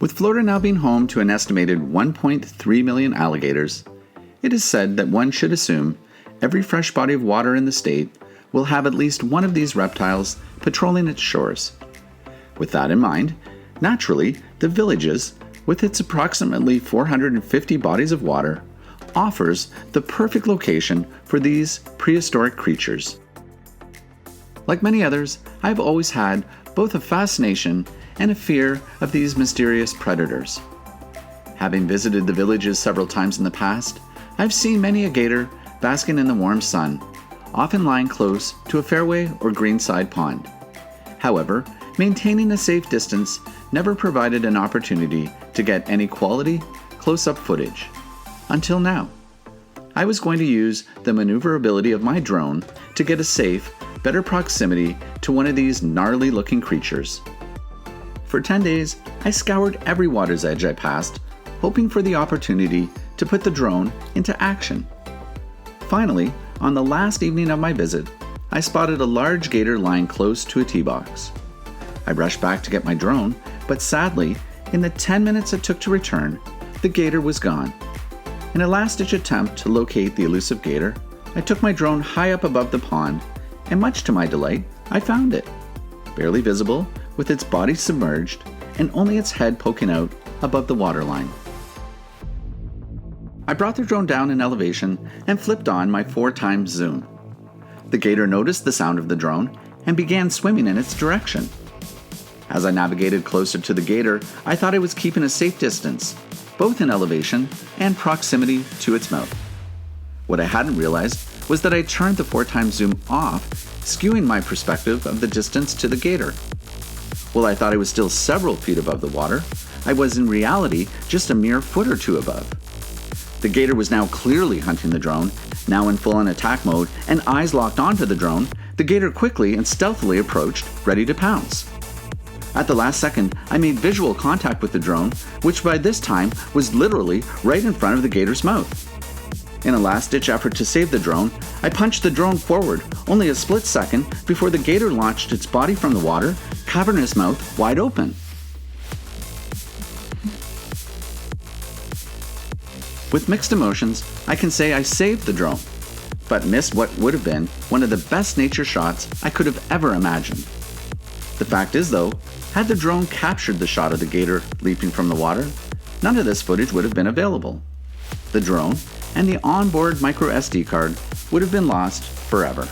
With Florida now being home to an estimated 1.3 million alligators, it is said that one should assume every fresh body of water in the state will have at least one of these reptiles patrolling its shores. With that in mind, naturally, the Villages, with its approximately 450 bodies of water, offers the perfect location for these prehistoric creatures. Like many others, I've always had both a fascination and a fear of these mysterious predators. Having visited the Villages several times in the past, I've seen many a gator basking in the warm sun, often lying close to a fairway or greenside pond. However, maintaining a safe distance never provided an opportunity to get any quality, close-up footage. Until now. I was going to use the maneuverability of my drone to get a safe, better proximity to one of these gnarly-looking creatures. For 10 days, I scoured every water's edge I passed, hoping for the opportunity to put the drone into action. Finally, on the last evening of my visit, I spotted a large gator lying close to a tee box. I rushed back to get my drone, but sadly, in the 10 minutes it took to return, the gator was gone. In a last-ditch attempt to locate the elusive gator, I took my drone high up above the pond, and much to my delight, I found it. Barely visible, with its body submerged, and only its head poking out above the waterline. I brought the drone down in elevation and flipped on my 4x zoom. The gator noticed the sound of the drone and began swimming in its direction. As I navigated closer to the gator, I thought I was keeping a safe distance, both in elevation and proximity to its mouth. What I hadn't realized was that I turned the 4x zoom off, skewing my perspective of the distance to the gator. While I thought I was still several feet above the water, I was in reality just a mere foot or two above. The gator was now clearly hunting the drone, now in full-on attack mode, and eyes locked onto the drone. The gator quickly and stealthily approached, ready to pounce. At the last second, I made visual contact with the drone, which by this time was literally right in front of the gator's mouth. In a last-ditch effort to save the drone, I punched the drone forward, only a split second before the gator launched its body from the water, cavernous mouth wide open. With mixed emotions, I can say I saved the drone, but missed what would have been one of the best nature shots I could have ever imagined. The fact is though, had the drone captured the shot of the gator leaping from the water, none of this footage would have been available. The drone and the onboard micro SD card would have been lost forever.